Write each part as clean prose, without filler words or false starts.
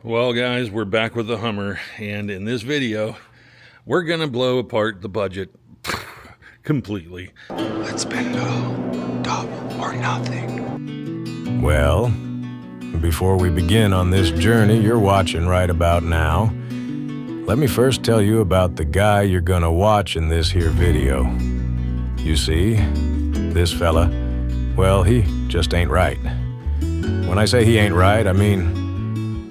Well guys, we're back with the Hummer, and in this video we're gonna blow apart the budget completely. Let's bingo, double or nothing. Well, before we begin on this journey you're watching right about now, let me first tell you about the guy you're gonna watch in this here video. You see, this fella, well, he just ain't right. When I say he ain't right, I mean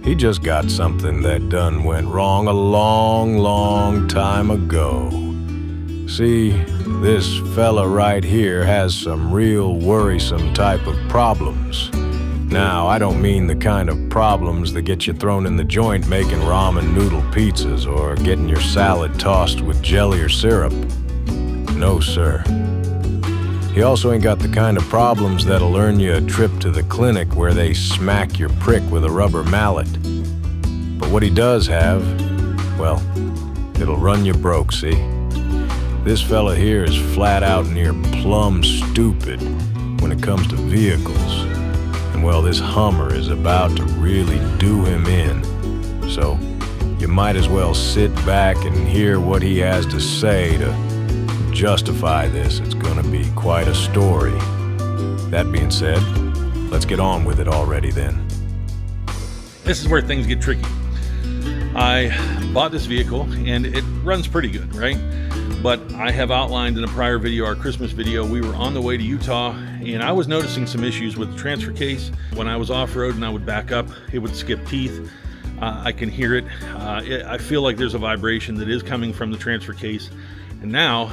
he just got something that done went wrong a long time ago. See, this fella right here has some real worrisome type of problems. Now, I don't mean the kind of problems that get you thrown in the joint making ramen noodle pizzas or getting your salad tossed with jelly or syrup. No, sir. He also ain't got the kind of problems that'll earn you a trip to the clinic where they smack your prick with a rubber mallet. But what he does have, well, it'll run you broke, see? This fella here is flat out near plumb stupid when it comes to vehicles. And well, this Hummer is about to really do him in. So you might as well sit back and hear what he has to say to justify this. It's gonna be quite a story. That being said, let's get on with it already then. This is where things get tricky. I bought this vehicle and it runs pretty good, right? But I have outlined in a prior video, our Christmas video, we were on the way to Utah and I was noticing some issues with the transfer case. When I was off-road and I would back up, it would skip teeth. I can hear it. I feel like there's a vibration that is coming from the transfer case. And now,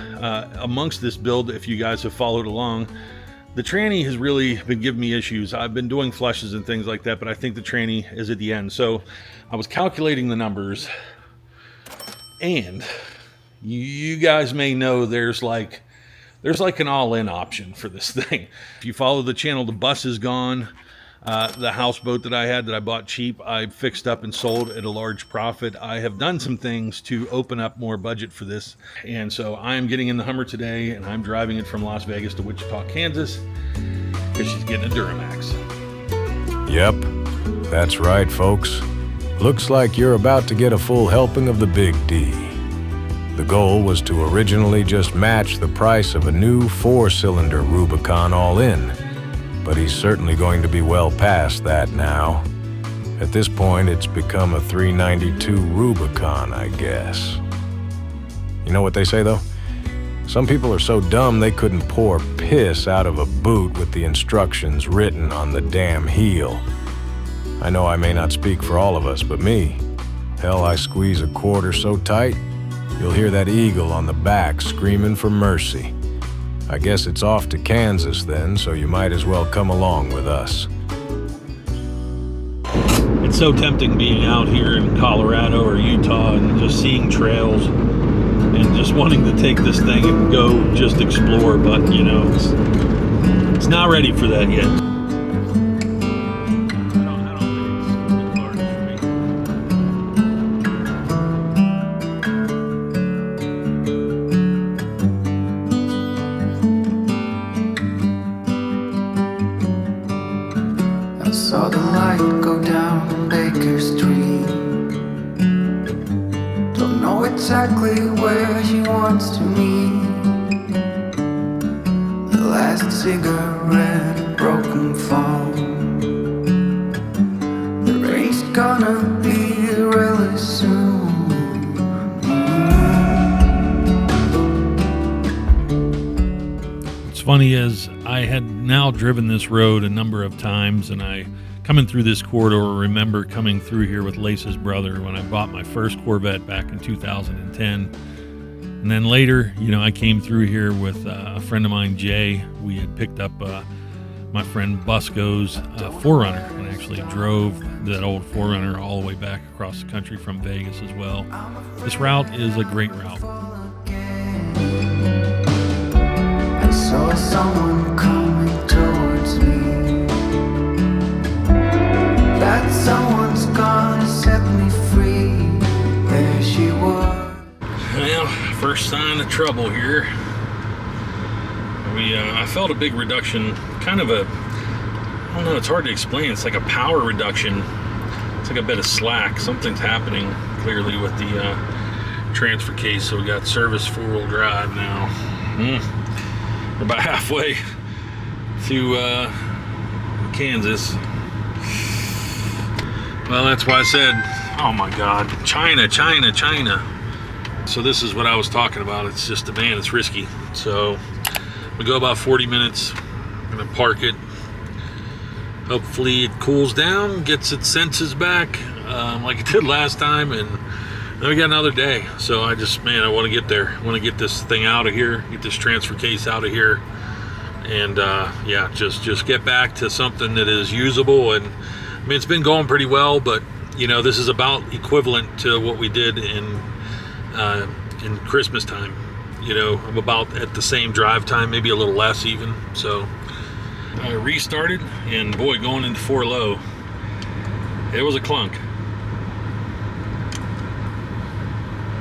amongst this build, if you guys have followed along, the tranny has really been giving me issues. I've been doing flushes and things like that, but I think the tranny is at the end. So I was calculating the numbers, and you guys may know there's like an all-in option for this thing. If you follow the channel, the bus is gone. The houseboat that I had that I bought cheap, I fixed up and sold at a large profit. I have done some things to open up more budget for this. And so I am getting in the Hummer today and I'm driving it from Las Vegas to Wichita, Kansas, because she's getting a Duramax. Yep, that's right, folks. Looks like you're about to get a full helping of the Big D. The goal was to originally just match the price of a new 4-cylinder Rubicon all-in. But he's certainly going to be well past that now. At this point, it's become a 392 Rubicon, I guess. You know what they say, though? Some people are so dumb they couldn't pour piss out of a boot with the instructions written on the damn heel. I know I may not speak for all of us, but me, hell, I squeeze a quarter so tight, you'll hear that eagle on the back screaming for mercy. I guess it's off to Kansas then, so you might as well come along with us. It's so tempting being out here in Colorado or Utah and just seeing trails and just wanting to take this thing and go just explore, but you know, it's not ready for that yet. Saw the light go down Baker Street. Don't know exactly where she wants to meet. The last cigarette, broken fall. The rain's gonna be really soon. What's funny is I had now driven this road a number of times, and I, coming through this corridor, remember coming through here with Lace's brother when I bought my first Corvette back in 2010. And then later, you know, I came through here with a friend of mine, Jay. We had picked up my friend Busco's 4Runner and actually drove that old 4Runner all the way back across the country from Vegas as well. This route is a great route. I saw someone coming towards me. That someone's gonna set me free. There she was. Well, first sign of trouble here. I felt a big reduction, kind of a, I don't know, it's hard to explain. It's like a power reduction It's like a bit of slack. Something's happening clearly with the transfer case. So we got service 4-wheel drive now. We're about halfway to Kansas. Well, that's why I said, oh my God, China. So this is what I was talking about. It's just, man, it's risky. So we go about 40 minutes. I'm gonna park it. Hopefully it cools down, gets its senses back, like it did last time, and then we got another day. So I just, man, I want to get there. I want to get this thing out of here, get this transfer case out of here, and yeah, just get back to something that is usable. And I mean, it's been going pretty well, but you know, this is about equivalent to what we did in Christmas time. You know, I'm about at the same drive time, maybe a little less even. So I restarted, and boy, going into 4 low, it was a clunk.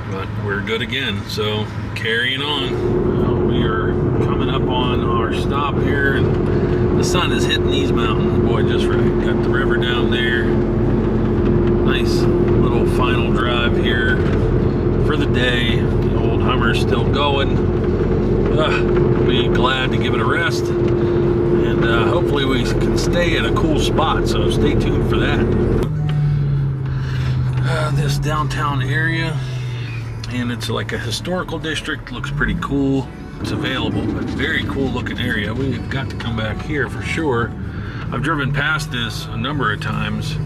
But we're good again, so carrying on. Well, we are coming up on our stop here, and the sun is hitting these mountains, boy, just right. Got the river down there. Nice little final drive here for the day. The old Hummer's still going. Be glad to give it a rest. And hopefully we can stay at a cool spot, so stay tuned for that. This downtown area, and it's like a historical district, looks pretty cool. It's available, but very cool looking area. We've got to come back here for sure. I've driven past this a number of times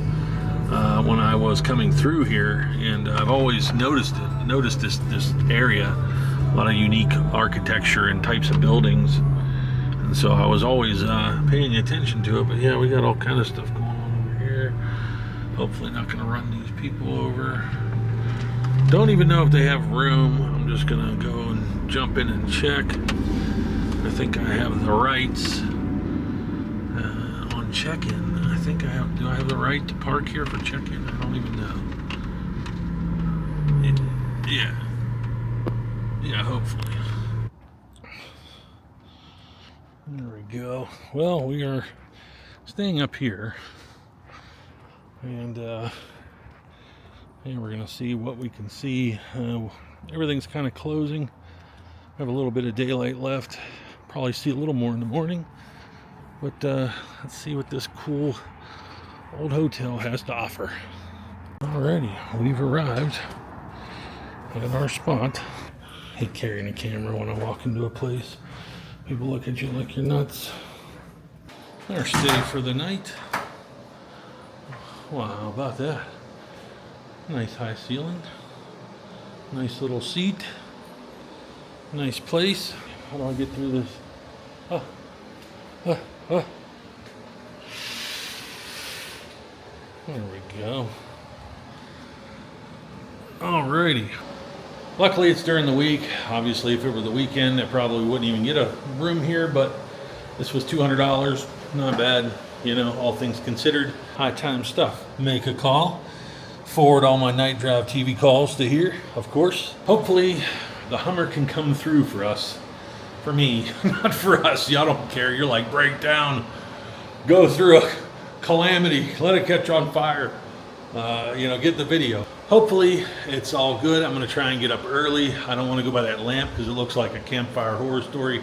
when I was coming through here, and I've always noticed this area, a lot of unique architecture and types of buildings. And so I was always paying attention to it. But yeah, we got all kind of stuff going on over here. Hopefully not going to run these people over. Don't even know if they have room. I'm just going to go and jump in and check. I think I have the rights on check-in. I think I have. Do I have the right to park here for check-in? I don't even know. Yeah, hopefully. There we go. Well, we are staying up here, and we're gonna see what we can see. Everything's kind of closing. I have a little bit of daylight left. Probably see a little more in the morning, but let's see what this cool old hotel has to offer. Alrighty, we've arrived at our spot. I hate carrying a camera when I walk into a place. People look at you like you're nuts. Our stay for the night. Wow, how about that? Nice high ceiling. Nice little seat. Nice place. How do I get through this? There we go. Alrighty. Luckily it's during the week. Obviously if it were the weekend I probably wouldn't even get a room here, but this was $200. Not bad, you know, all things considered. High time stuff. Make a call. Forward all my KnightDriveTV calls to here, of course. Hopefully the Hummer can come through for us. For me, not for us. Y'all don't care. You're like, break down. Go through a calamity. Let it catch on fire. You know, get the video. Hopefully it's all good. I'm gonna try and get up early. I don't want to go by that lamp because it looks like a campfire horror story.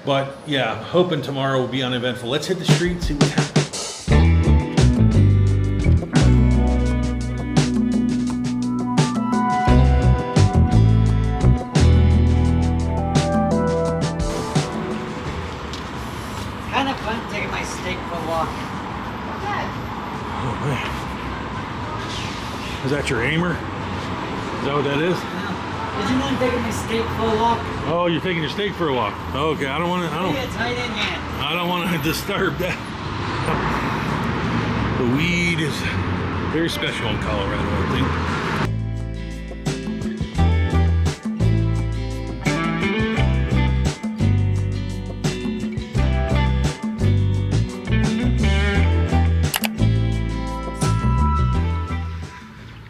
But yeah, hoping tomorrow will be uneventful. Let's hit the street, see what happens. Kind of fun taking my steak for a walk. Oh man. Is that your aimer? Is that what that is? No. Isn't that taking my steak for a walk? Oh, you're taking your steak for a walk. Okay, I don't want to. It's right in hand. I don't want to disturb that. The weed is very special in Colorado, I think.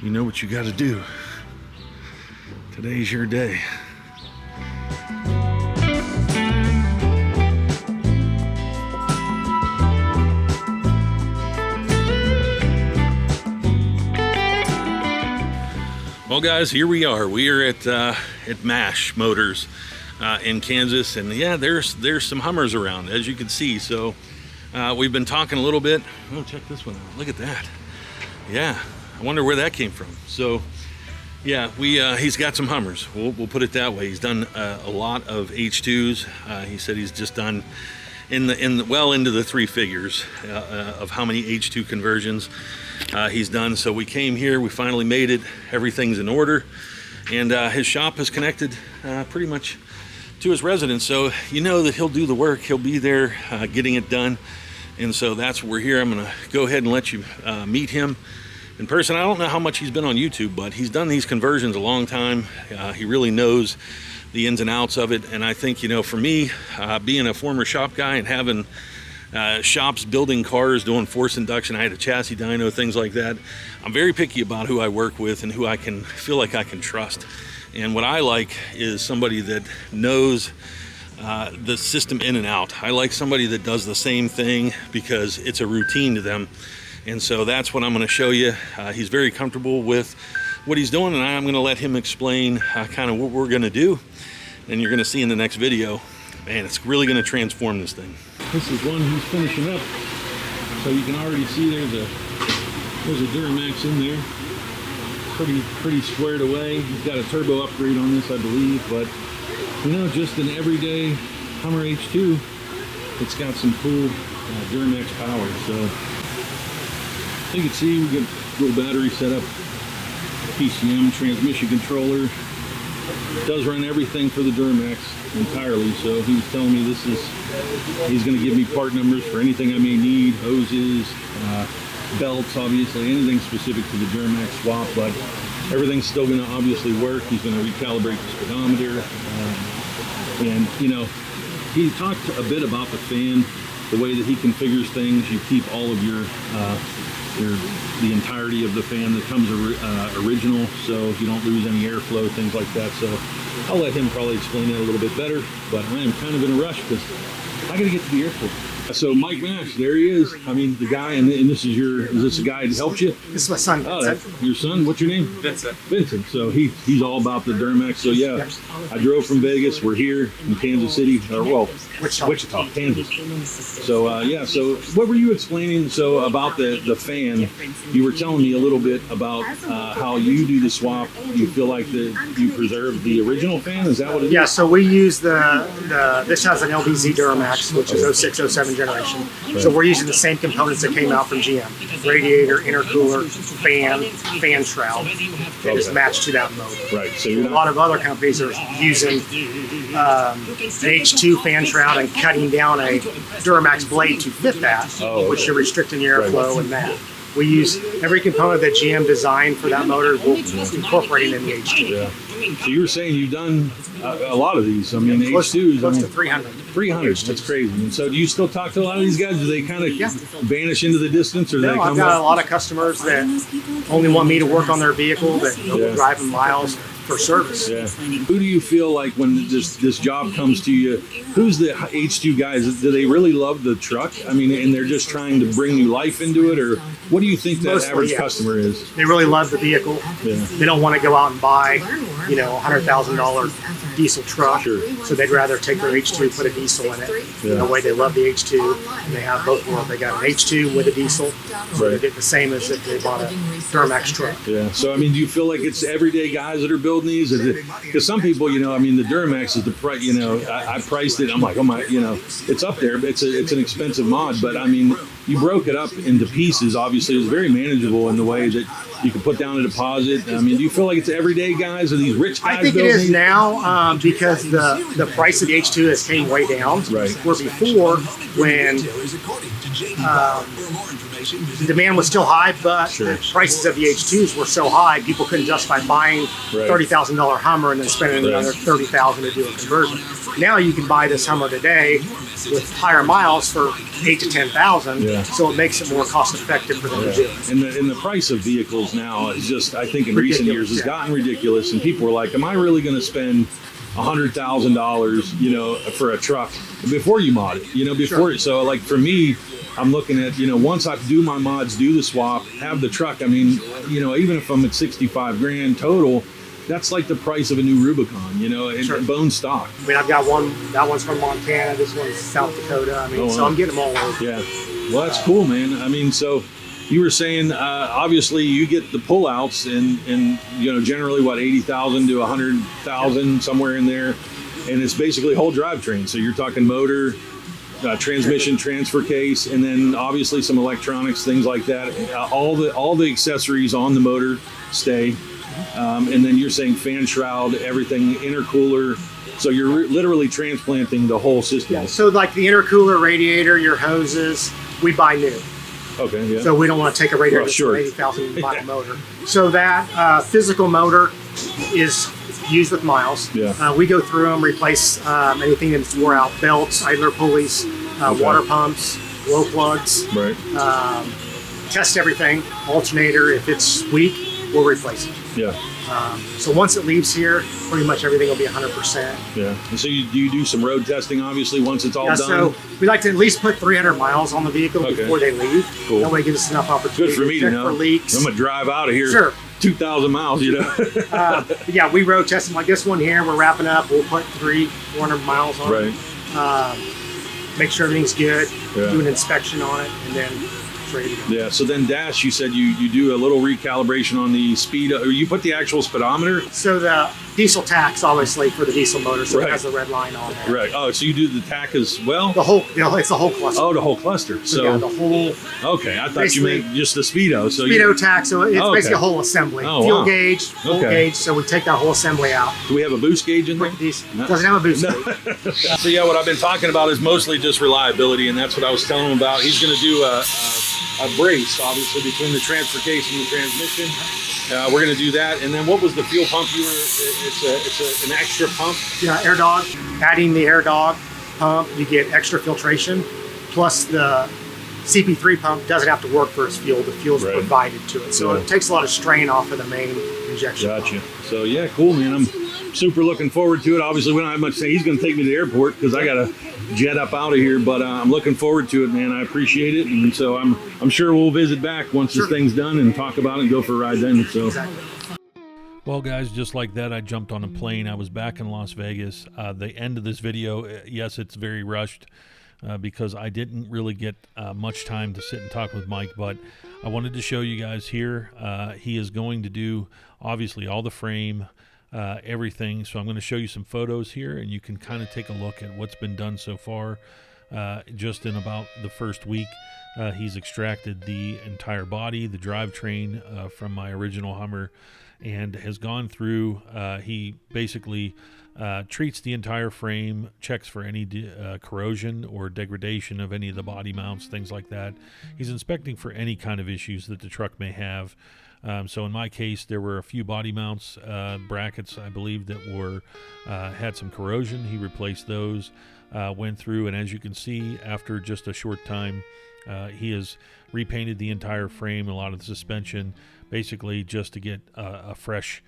You know what you got to do. Today's your day. Well, guys, here we are. We are at MASH Motors in Kansas, and yeah, there's some Hummers around, as you can see. So we've been talking a little bit. Oh, check this one out. Look at that. Yeah, I wonder where that came from. So yeah, he's got some Hummers. We'll put it that way. He's done a lot of H2s. He said he's just done well into the three figures of how many H2 conversions he's done. So we came here, we finally made it, everything's in order, and his shop is connected pretty much to his residence, so you know that he'll do the work. He'll be there getting it done, and so that's what we're here. I'm gonna go ahead and let you meet him in person. I don't know how much he's been on YouTube, but he's done these conversions a long time. He really knows the ins and outs of it, and I think, you know, for me, being a former shop guy and having shops building cars, doing force induction, I had a chassis dyno, things like that. I'm very picky about who I work with and who I can feel like I can trust. And what I like is somebody that knows the system in and out. I like somebody that does the same thing because it's a routine to them. And so that's what I'm going to show you. He's very comfortable with what he's doing, and I'm going to let him explain kind of what we're going to do. And you're going to see in the next video, man, it's really going to transform this thing. This is one he's finishing up, so you can already see there's a Duramax in there, pretty squared away. He's got a turbo upgrade on this, I believe, but you know, just an everyday Hummer H2, it's got some cool Duramax power. So you can see we got a little battery set up, PCM transmission controller. Does run everything for the Duramax entirely, so he was telling me he's going to give me part numbers for anything I may need, hoses, belts, obviously, anything specific to the Duramax swap, but everything's still going to obviously work. He's going to recalibrate the speedometer, and you know, he talked a bit about the fan, the way that he configures things. You keep all of the entirety of the fan that comes original, so you don't lose any airflow, things like that. So I'll let him probably explain that a little bit better, but I am kind of in a rush because I gotta get to the airport. So Mike Mash, there he is. I mean, the guy, and this is this a guy that helped you? This is my son, Vincent. Oh, your son? What's your name? Vincent. Vincent. So he's all about the Duramax. So yeah, I drove from Vegas. We're here in Kansas City, or well, Wichita, Kansas. So yeah, so what were you explaining about the fan? You were telling me a little bit about how you do the swap. You feel like you preserve the original fan. Is that what it is? Yeah, so we use this has an LBZ Duramax, which is 06, 07 generation. Right. So we're using the same components that came out from GM. Radiator, intercooler, fan shroud. That is matched to that motor. Right. So a lot of other companies are using an H2 fan shroud and cutting down a Duramax blade to fit that, which you're restricting the airflow and that. We use every component that GM designed for that motor, we'll incorporate it in the H2. Yeah. So you were saying you've done a lot of these. I mean, close H2s. Close to 300. 300. That's crazy. And so do you still talk to a lot of these guys? Do they kind of vanish into the distance, or do they come I've got a lot of customers that only want me to work on their vehicle, that will drive them miles for service. Yeah. Who do you feel like when this job comes to you? Who's the H2 guys? Do they really love the truck? I mean, and they're just trying to bring new life into it, or what do you think that average customer is? They really love the vehicle. Yeah. They don't want to go out and buy, you know, $100,000 diesel truck. Sure. So they'd rather take their H2, put a diesel in it. Yeah. In a way, they love the H2, and they have both worlds. They got an H2 with a diesel, so they get the same as if they bought a Duramax truck. Yeah. So I mean, do you feel like it's everyday guys that are building these? Because some people, you know, I mean, the Duramax is the price. You know, I priced it. I'm like, oh my, you know, it's up there. But it's an expensive mod, but I mean, you broke it up into pieces. Obviously, it was very manageable in the way that you could put down a deposit. I mean, do you feel like it's everyday guys or these rich guys? I think it is now because the price of the H2 has came way down. Right. Where before, when the demand was still high, but the prices of the H2s were so high, people couldn't justify buying $30,000 Hummer and then spending another $30,000 to do a conversion. Now you can buy this Hummer today with higher miles for $8,000 to $10,000, so it makes it more cost effective for them to do. And the price of vehicles now is just, I think in recent years has gotten ridiculous, and people are like, am I really going to spend $100,000, you know, for a truck before you mod it, you know, before it. So like for me, I'm looking at, you know, once I do my mods, do the swap, have the truck, I mean, you know, even if I'm at 65 grand total, that's like the price of a new Rubicon, you know, Sure. bone stock. I mean, I've got one, that one's from Montana, this one's South Dakota. I mean, Oh, so wow. I'm getting them all over. Yeah. Well, that's cool, man. I mean, so you were saying, obviously you get the pullouts and you know, generally what, 80,000 to 100,000, somewhere in there. And it's basically whole drivetrain. So you're talking motor, transmission, transfer case, and then obviously some electronics, things like that. All the accessories on the motor stay. And then you're saying fan shroud, everything, intercooler. So you're literally transplanting the whole system. Yeah, so like the intercooler, radiator, your hoses, we buy new. Okay, yeah. So we don't want to take a radiator that's sure. an 80,000 mile motor. So that physical motor is used with miles. Yeah. We go through them, replace anything that's wore out, belts, idler pulleys, Okay. water pumps, glow plugs, Right. test everything, alternator. If it's weak, we'll replace it. Yeah. So once it leaves here, pretty much everything will be 100%. Yeah. And so you do some road testing, obviously, once it's all Yeah, done. so we like to at least put 300 miles on the vehicle Okay. before they leave. Cool. That way it gives us enough opportunity Good for me to check know. for leaks. I'm gonna drive out of here. Sure. 2,000 miles, you know. But yeah, we road test them like this one here. We're wrapping up. We'll put 400 miles on Right. it. Make sure everything's good. Yeah. Do an inspection on it, and then it's ready to go. Yeah. So then, Dash, you said you do a little recalibration on the speed. Or you put the actual speedometer. So the diesel tax, obviously, for the diesel motor, so Right. it has the red line on there. Right. Oh, so you do the TAC as well. The whole, it's the whole cluster. Oh, the whole cluster. So yeah, the whole Okay, I thought you basically- meant just the speedo. So speedo tax. So it's Oh, basically a okay. whole assembly. Oh, Fuel wow. gauge, full Okay. gauge. So we take that whole assembly out. do we have a boost gauge in there? No. Doesn't have a boost gauge. So yeah, what I've been talking about is mostly just reliability, and that's what I was telling him about. He's going to do a brace, obviously, between the transfer case and the transmission. We're going to do that, and then what was the fuel pump you were? It's an extra pump. Yeah, air dog. Adding the air dog pump, you get extra filtration. Plus the CP3 pump doesn't have to work for its fuel. The fuel's Right. provided to it, so Yeah. it takes a lot of strain off of the main injection. Gotcha. So yeah, cool, man. I'm super looking forward to it. Obviously, we don't have much to say. He's going to take me to the airport because I got to jet up out of here. But I'm looking forward to it, man. I appreciate it, and so I'm sure we'll visit back once Sure. this thing's done and talk about it and go for a ride then. So. Exactly. Well, guys, just like that, I jumped on a plane. I was back in Las Vegas. The end of this video, yes, it's very rushed because I didn't really get much time to sit and talk with Mike, but I wanted to show you guys here. He is going to do, obviously, all the frame, everything. So I'm going to show you some photos here, and you can kind of take a look at what's been done so far. Just in about the first week, he's extracted the entire body, the drivetrain from my original Hummer, and has gone through. He basically treats the entire frame, checks for any corrosion or degradation of any of the body mounts, things like that. He's inspecting for any kind of issues that the truck may have. So in my case, there were a few body mounts, brackets, I believe, that were had some corrosion. He replaced those, went through, and as you can see, after just a short time, he has repainted the entire frame, a lot of the suspension, basically just to get a fresh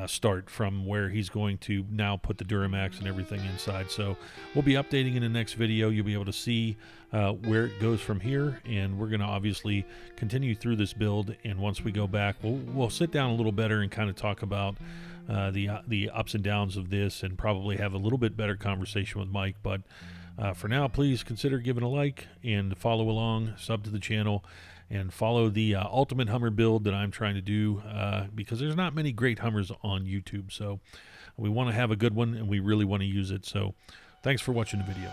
start from where he's going to now put the Duramax and everything inside. So we'll be updating in the next video. You'll be able to see where it goes from here, and we're going to obviously continue through this build, and once we go back, we'll sit down a little better and kind of talk about the ups and downs of this, and probably have a little bit better conversation with Mike. But for now, please consider giving a like and follow along, sub to the channel, and follow the ultimate Hummer build that I'm trying to do because there's not many great Hummers on YouTube. So we want to have a good one, and we really want to use it. So thanks for watching the video.